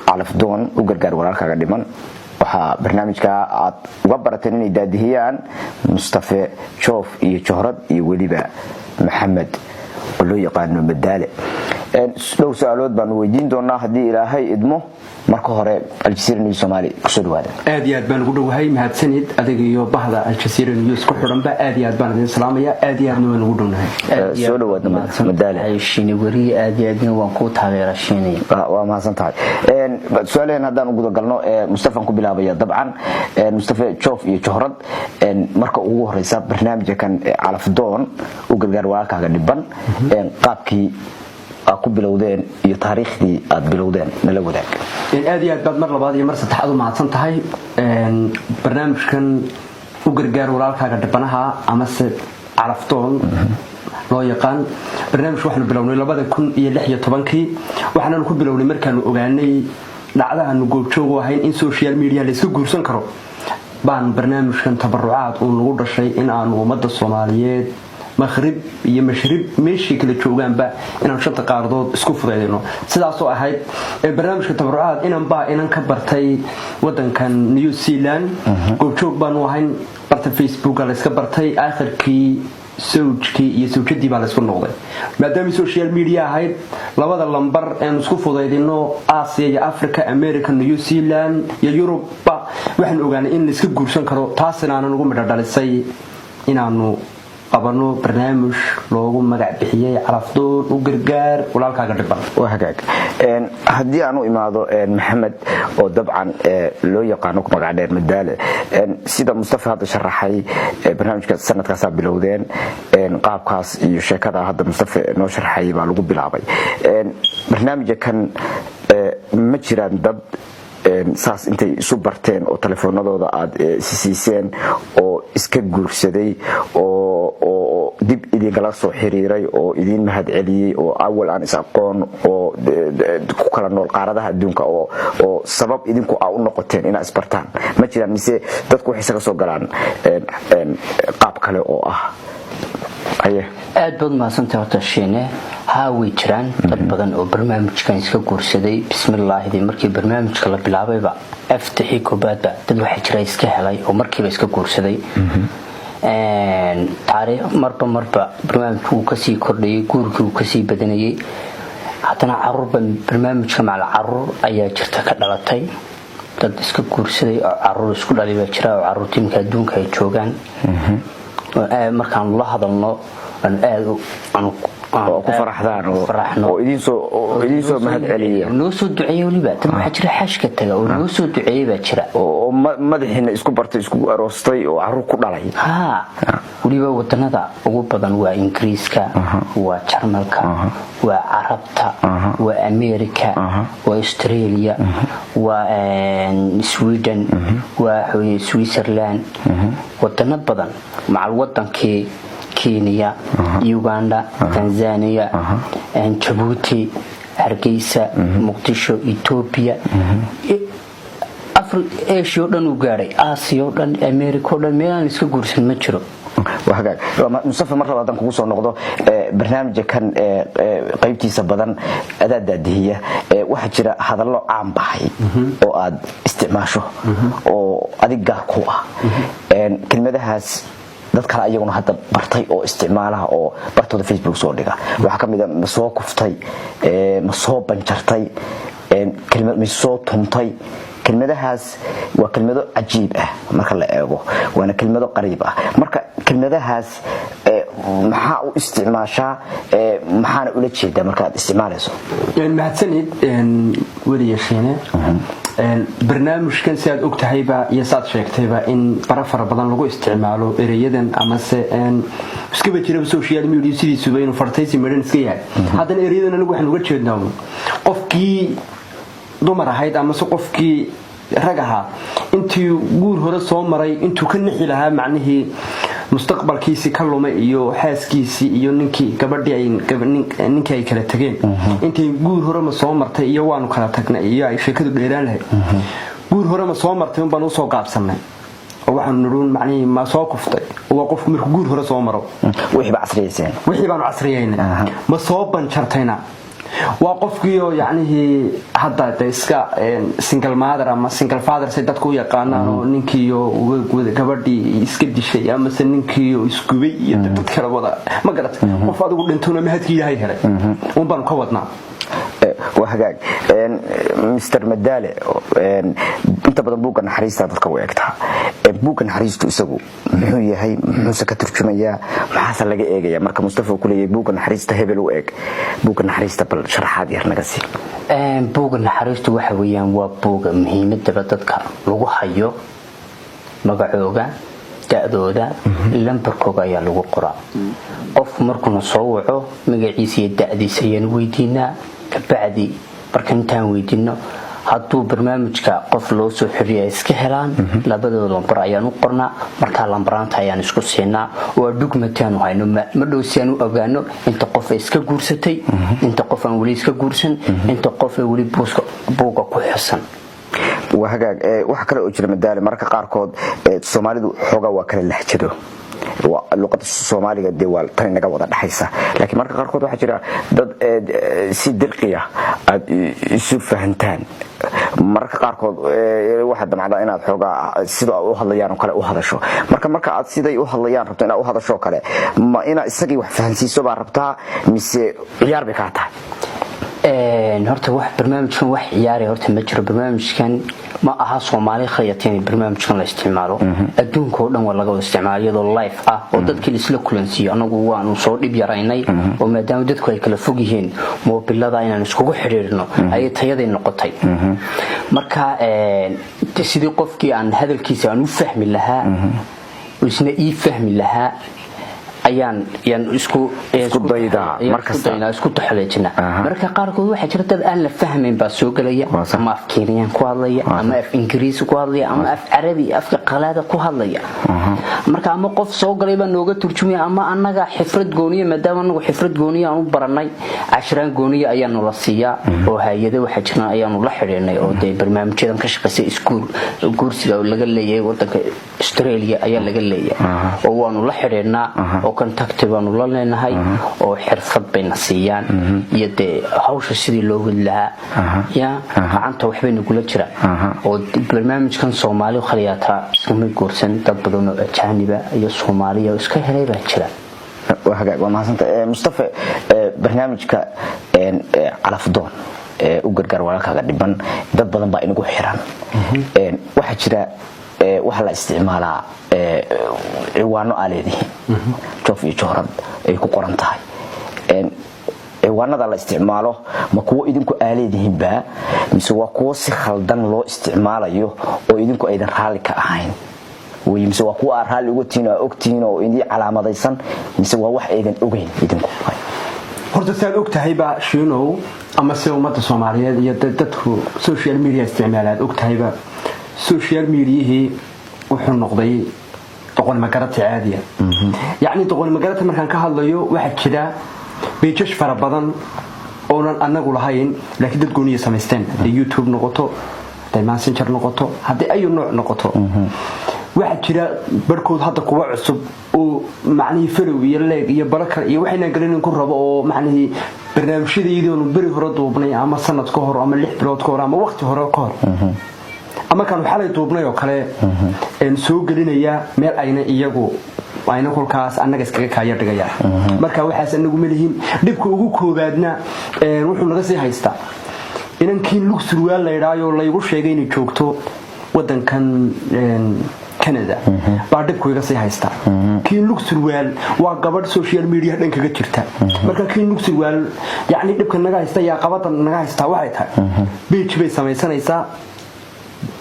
calafdoon u gargaar walaalkaaga dhiman waxaa barnaamijka aad uga barateen inay daadihiyaan Mustafa Joof iyo Johrad iyo waliba Maxamed oo loo yaqaan Madaale dhowr su'aalood baan weydiin doonaa haddii Ilaahay idmo marka hore Al-Jazeera News Somali ku soo dhawaada aad iyo aad baan ugu dhawahay mahadsanid adiga iyo bahda Al-Jazeera News ku xiranba aad iyo aad baan idin salaamaya aad iyo aad ugu dhawnahay soo dhawaada Madaale ay shiini wari aad iyo aad waan ku taageeraa shiini waa mahadsantahay su'aalahan haddaan ugu galno Mustafa ku bilaabaya dabcan Mustafa Joof iyo Johrad marka ugu horeysa barnaamijkan calafdoon u gargaar walaalkaaga dhiban qaabkii ku bilowdeen iyo taariikhdii aad bilowdeen nala wadaag aad iyo aad baad mar labaad iyo mar saddexaad u mahadsan tahay barnaamijkan u gargaar walaalkaaga dhibanaha ama se calafdoon loo yaqaan barnaamijku waxaanu bilownay 2016 waxaanu ku bilownay markaanu ogaanay dhacdahan goobjoog u ahayn in social media la isku guursan karo baan barnaamijkan tabarucaad uu nagu dhashay in aanu ummadda Soomaaliyeed maghrib iyo mashrib meeshii kala joogaanba inaan shanta qaardood isku fudeeyno sidaas oo ahayd barnaamijka tabarucaad inaan ka bartay wadankan New Zealand goobjoog baan u ahayn barta Facebook la iska bartay aakhirkii sawjkii iyo sawjadii baa la isku noqday maadaama social media ahayd labada lambar aan isku fudeeyno Aasiya iyo Afrika America New Zealand iyo Europe waxaan ogaanay in la iska guursan karo taasina aan ugu midhadhalisay inaanu qabano barnaamij loogu magac bixiyay calafdoon u gargaar walaalkaaga dhiban waa hagaag haddii aanu imaado Maxamed oo dabcan loo yaqaan ku magac dheer Madaale sida Mustafa hadda sharaxay barnaamijka sanadkaas bilowdeen qaabkaas iyo sheekada hadda Mustafa noo sharaxay baa lagu bilaabay barnaamijkan ma jiraan dad saas intay isu barteen oo telefoonadooda aad siiseen oo iska guursaday oo dib idin kala soo xiriiray oo idin mahad celiyay oo awal aan is aqoon oo ku kala nool qaaradaha adduunka oo sabab idinku u noqoteen inaad isbartaan ma jiraan mise dadku waxay isaga soo galaan qaab kale oo aad baad mahadsantahay horta shiine haa way jiraan dad badan oo barnaamijkan iska guursaday bismillaahidii markii barnaamijka la bilaabayba aftixii koobaadba dad waxay jira iska helay oo markiiba iska guursaday taariikh marba barnaamijku kasii kordhayay guurkii kasii badanayay haddana caruurban barnaamijka macal caruur ayaa jirta ka dhalatay dad iska guursaday oo caruur isku dhalay baa jira oo caruurtiimka adduunka ay joogaan markaan la hadalno aan ku faraxdaan oo idin soo mahad celiya noo soo duceeyay waliba tan waxa jira xashka taga oo noo soo duceeyay baa jira oo madaxina isku bartay isku aroostay oo caruur ku dhalay waliba wadanada ugu badan waa Ingiriiska waa Jarmalka waa Carabta waa America waa Australia waa Sweden waa Switzerland wadana badan macal wadankii Kenya Uganda Tanzania Djibouti Hargeysa Muqdisho Ethiopia Asia oo dhan u gaaray Asia oo dhan America oo dhan meelaan iska guursan ma jiro وهكذا مصطفى مرة بعدين كوسو نقضه برنامج كان قيبتي بدن أداة دادية واحد جرا هذا الله عام بحي أو أد استعماشه أو أديك قوة كلمة ده هاس dad kale ayaguna hadda bartay oo isticmaalaha oo bartooda Facebook soo dhiga waxa kamid ah soo kuftay soo banjartay kelmad soo tuntay kelmadahaas waa kelmado cajiib ah marka la eego waana kelmado qariib ah marka kelmadahaas maxaa u isticmaashaa maxaana ula jeedaa marka aad isticmaalayso mahadsanid wali yeeshane barnaamijkan si aad ogtahayba iyo saad sheegtayba in fara badan lagu isticmaalo ereyadan ama se iskaba jira social media sidiisuba inuu fartaysi meelan iska yahay haddana ereyadan anagu waxaan uga jeednaa qofkii dumar ahayd ama qofkii rag ahaa intii guur hore soo maray intuu ka nixi lahaa macnihii mustaqbalkiisi ka lumay iyo xaaskiisi iyo ninkii gabadhii ay kala tageen intii guur hore ma soo martay iyo waanu kala tagnay iyo ay sheekadu dheeraan lahayd guur hore ma soo martay un baan u soo qaabsanay oo waxaan nuruun macnihii ma soo kuftay waa qof markuu guur hore soo maro wixii baan casriyeynaa ma soo banjartayna waa qofkiioo yacnihii hadda de iska single mother ama single father say dadku u yaqaanaan oo ninkiiyo gabadhii iska dishay amase ninkiiyo isgubay iyo dad kala wada ma garat qof adigu dhintuna mahadkii ilaahay helay un baan ka wadnaa وهجاج مستر مدالة أنت بدل بوك النحريس هذا كويكتها بوك النحريس تسوي هي هاي مسكتر كمية محاسن لقى إيجا مركب مصطفى وكل بوك النحريس تهبل وإيج بوك النحريس تبل شرحات يرنا قصي بوك النحريس توحويا وبوك مهمة تبتدك لو حيو مقعوجا دأدودا لمبركوجا يا لو قرا قف مركون صوعه مجلسي دأدي سين ويدينا بعدي بركنتان ويدينا hadduu barnaamijka qof loo soo xiriyo iska helaan labadooda lambar ayaan u qornaa marka lambaranta ayaan isku siinaa oo documentation hayno ma dhoosiyaan u ogaano inta qof iska guursatay inta qof aan wali iska guursan inta qof wali buuga ku xisan وهجاج وحكر أجر مدالة مركب قاركود الصومالي حوجا وكل لهجته اللغة الصومالية الدول تاني نجوا وضع حيسة لكن مركب قاركود وحجرا ضد سيد القية يشوف فهمتان marka qaarkood waxa damacda inaad xooga sida u hadlayaan oo kale u hadasho marka aad siday u hadlayaan rabto inaad u hadasho kale ma ina isagii wax fahansiiso baa rabtaa mise ciyaar bay ka tahay horta wax barnaamijkan wax ciyaari horta ma jiro barnaamijkan ma aha Soomaali khayaatiin barnaamijkan la isticmaalo adduunka oo dhan waa laga isticmaalo iyadoo live ah oo dadkii isla kulansiyo anagu waanu soo dhib yaraynay oo maadaama dadku ay kala fog yihiin moobilada inaan iskugu xiriirno ay tayaday noqotay marka sidii qofkii aan hadalkiisa aan u fahmi lahaa isna ii fahmi lahaa ayaan isku dayda isku taxaleejina marka qaarkood waxa jira dad aan la fahmayn baa soo galaya ama af Keeniyaan ku hadlaya ama af Ingiriisi ku hadlaya ama af Carabi afka qalaada ku hadlaya marka ama qof soo galay baa nooga turjumay ama anaga xifrad gooniye maadaama anagu xifrad gooniye aan u baranay 10 gooniye ayaan la siiyaa oo hay'ado waxa jirna ayaan la xiriirnay oo day barnaamijyadan ka shaqeysay iskuul guursiga laga leeyahay wadanka Australia ayaa laga leeyahay oo waanu la xiriirnaa contact baanu la leenahay oo xirfad bayna siiyaan iyo de hawsha sidii loo wadi lahaa ya gacanta waxbay nagula jira oo barnaamijkan Soomaali khaliyaata isma guursan dad badan oo ajaaniba iyo Soomaaliya iska helay baa jira وهجاج ومحسنت مصطفى برنامجك calafdoon u gargaar walaalkaaga dhiban dad badan baa inagu xiran waxa jira waxa la isticmaalaa ciwaano aleedihi joof iyo joorad ay ku qoran tahay ciwaanada la isticmaalo ma kuwa idinku aleedihiin baa mise waa kuwa si khaldan loo isticmaalayo oo idinku aydan raali ka ahayn mise waa kuwa raali uga tiina ogtiin oo idin calaamadaysan mise waa wax aydan ogeyn idinku horta saad ogtahay baa shiinow ama se ummadda Soomaaliyeed iyo dadku social media isticmaalaad ogtahay baa social media wuxuu noqday doqon magarata caadiya yaani doqon magarata markaan ka hadlayo waxa jira pages fara badan oo aan anagu lahayn laakiin dad gooniye sameysteen YouTube noqoto Messenger noqoto hadii ay nooc noqoto waxa jira barkood hadda kuwa cusub oo macnaheedu falow iyo leeg iyo baraka iyo waxayna galin ku rabo oo macnaheedu barnaamijyada bari hore duubnay ama sanad ka hor ama 6 bilood ka hor ama waqti hore ka hor ama kan xalay duubnay oo kale soo gelinaya meel ayna iyagu ayna kulkaas anaga iskaga kaaya dhigaya marka waxaas anagu malihiin dibku ugu koobaadna wuxuu naga sii haysta inankiin luxury la yiraayo la igu sheegay inay joogto wadankan Canada baa dibku iga sii haysta kiin luxury waa gabadh social media dhan kaga jirta marka kiin luxury yaani dibka naga haysta yaa qabadan naga haysta waxay tahay beach bay samaysanaysaa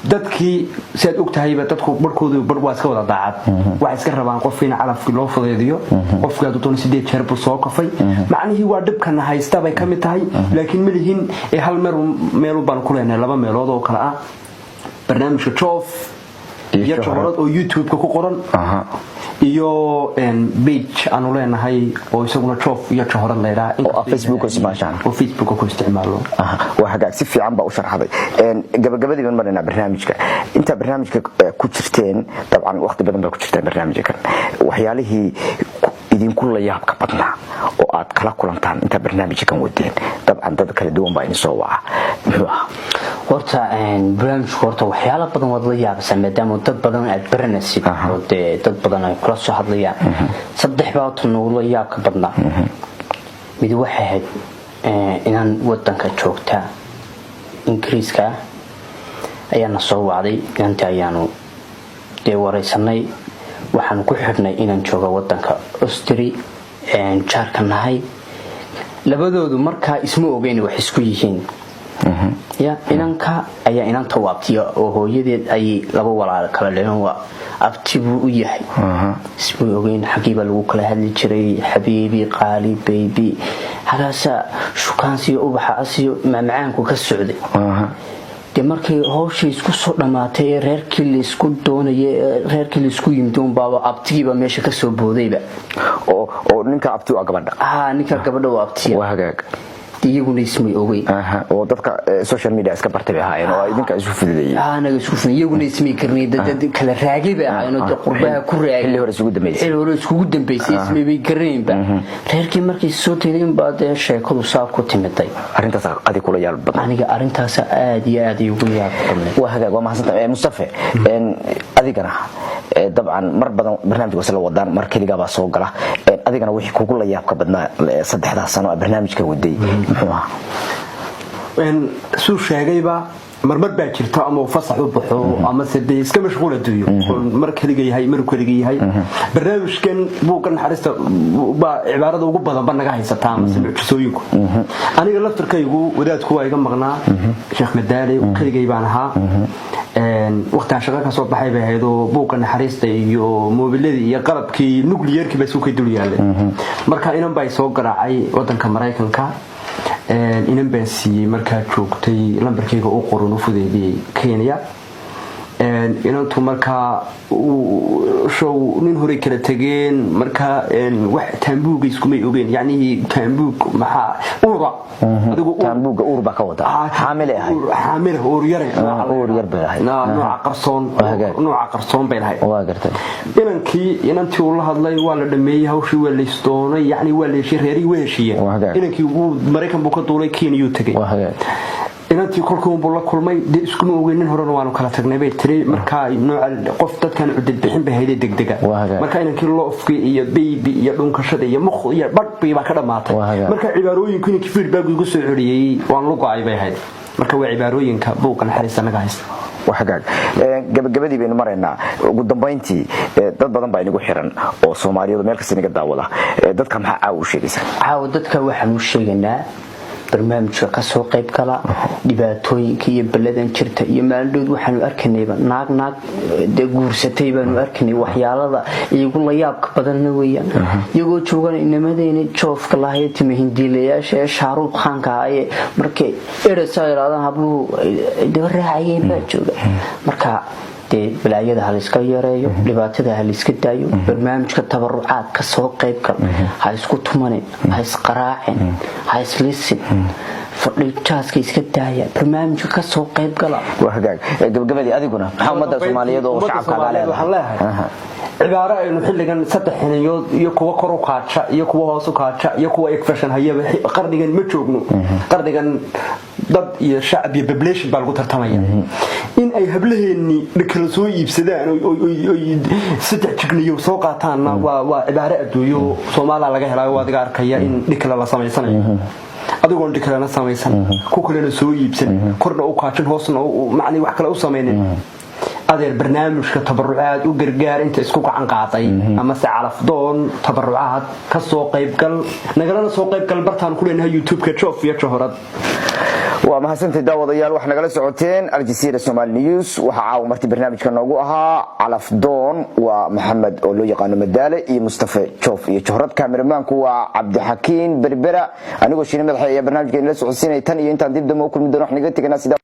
dadkii saad ogtahay dadku barkoodu waa iska wada daacad waxa iska rabaan qof in calafki loo fudeediyo qofka uu doon 8 jeer buu soo kafay macnaheedu waa dibkan haysta bay kamid tahay laakiin milihin ee hal meel baan ku leenahay laba meelood oo kala ah barnaamijka Joof iyo joorad oo YouTube ku qoran iyo page aanu leenahay oo isaguna Joof iyo joorad leeyahay oo Facebook oo ku isticmaalo waxa si fiican baa u sharxaday gabagabadii baan marnaa barnaamijka inta barnaamijka ku jirteen dabcan waqti badan baa ku jirteen barnaamijka waxyaalihii idinku la yaab ka badnaa oo aad kala kulantaan inta barnaamijkan wadeen dabcan dad kala duwan baa in soo waca muxuu ah horta barnaamijku horta waxyaalo badan wad la yaabsan maadaama dad badan aad baranaysid oo dad badan ay kula soo hadlayaan saddex baa tunuulo yaab ka badnaa mid waxay ahayd inaan wadanka joogta Ingiriiska ayaana soo wacday inta ayaanu waraysanay waxaan ku xirnay inaan joogo wadanka Austria jaarka nahay labadoodu markaa isma ogeyn wax isku yihiin ya inanka ayaa inanta waabtiya oo hooyadeed ay laba walaal kala leeyahay waa abtibu u yahay isma ogeyn xaqiiba lagu kala hadli jiray habiibi qaali baby halaasa shukaansiyo ubaxa asiyo maamaanku ka socday markii hawshay isku soo dhamaatay reerkii la isku doonayay reerkii la isku yimid baaba abtigiiba meesha ka soo boodayba oo ninka abtiga gabadha ninka gabadha waa abtiga waa hagaag iyaguna ismay ogay oo dadka social media iska bartay ahaayeen oo idinka isu fidilayeen naga isku fidilayeen iyaguna ismay karnay dad kala raagay baa ahaayeen oo qurbaha ku raagay xilli hore isugu dambeysay ismay bay gareen ba reerkii markii soo teelin baad sheekadu saaf ku timiday arintaas qadi kula yaal badan aniga arintaas aad iyo aad ugu yaab badan waa hagaag waa mahadsantahay Mustafa adigana dabcan mar badan barnaamijka wasla wadaan mar kaliya baa soo gala adigana wixii kugu la yaab ka badnaa saddexda sano barnaamijka waday suu sheegayba marmar baa jirta ama fasax u baxo ama sidii iska mashquul aduuyo mar kaliga yahay barnaamijkan buuga naxariista baa cibaarada ugu badan banaga haysataa ama mucjisooyinku aniga laftarkaygu wadaadku waa iga maqnaa Sheekh Madaali kaligay baan ahaa waqtiga shaqada ka soo baxay bay haydo buuga naxariista iyo moobiladii iyo qalabkii nuclearkii baa soo ka dul yaalay marka inan bay soo garaacay wadanka Mareykanka inan baan siiyey markaa joogtay lambarkayga u qoran u fudeeyay Kenya inantu markaa show nin hore kala tageen markaa wax taambuuga isku may ogeen yani taambuug maxaa urba adigu taambuuga urba ka wada xaamil oo yar baa nooca qarsoon bay lahayd waa gartay inantii uu la hadlay waa la dhameeyay hawshii waa la istoonay yani waa la heshiiyay weeshiye inankii uu Mareykan buu ka duulay Kenya uu tagay inantii kolkuu buu la kulmay isku ogeeynin horena waanu kala tagnay bay tiri marka nooca qof dadkan cudud bixin bay hayday degdega marka inankii loofkii iyo baby iyo dhunkashada iyo mukh iyo badhbi baa ka dhamaatay marka cibaarooyinku inankii feedback ugu soo celiyay waan lu go'ay bay hayd marka waa cibaarooyinka buuqan xariis anaga haysta waxagaag gabagabadii baynu maraynaa ugu dambeyntii dad badan baa inagu xiran oo Soomaaliyeed meel kasta inaga daawada dadka maxaa caaw u sheegaysaa dadka waxaan u sheegaynaa barnaamijka ka soo qayb gala dhibaatooyinka iyo baladan jirta iyo maaldood waxaanu arkaynayba naag guursatay baanu arkaynay waxyaalada iyagu la yaabka badanna weeyaan iyagoo joogan inamadeyna joofka lahayd timo hindiilayaasha ee Shaaruq Khanka ay markay eraysa yiraahdan habuu daba raacayeen baa jooga marka balaayada hal iska yareeyo dhibaatada hal iska daayo barnaamijka tabarucaad ka soo qayb gal ha isku tumanin ha isqaraacin ha islisin fadhiiskaaska iska daaya barnaamijka ka soo qayb gala waa hagaag gabagabadii adiguna maxamada Soomaaliyeed oo shacabka leeyahay cibaaro aynu xilligan saddex xiniyood iyo kuwa kor u kaaca iyo kuwa hoos u kaaca iyo kuwa expression hayaba qarnigan ma joogno qarnigan dad iyo shacab iyo population baa lagu tartamaya in ay hablaheeni kala soo iibsadaan oo saddex jigniyo soo qaataan waa cibaaro adduunyo Soomaaliya laga helay waa adiga arkaya in dhikala la sameysanayo adigoon dhikalana samaysan ku kalena soo iibsan korna u kaacin hoosna macni wax kale u sameeyeen adeer barnaamijka tabarucaad u gargaar inta isku gacan qaaday ama si calafdoon tabarucaad ka soo qayb gal nagalana soo qayb gal bartaan ku leenahay YouTube-ka Joof iyo Johorad waa mahadsantahay daawadayaal wax nagala socoteen Al Jazeera Somali News waxa caaw martii barnaamijka noogu ahaa calafdoon waa Maxamed oo loo yaqaan Madaale iyo Mustafa Joof iyo Johorad kaameramanku waa Cabdi Xakiin Berbera anigoo shiin madaxay barnaamijka la socodsiinay tan iyo intaan dib damo ku mid wax naga tagana sida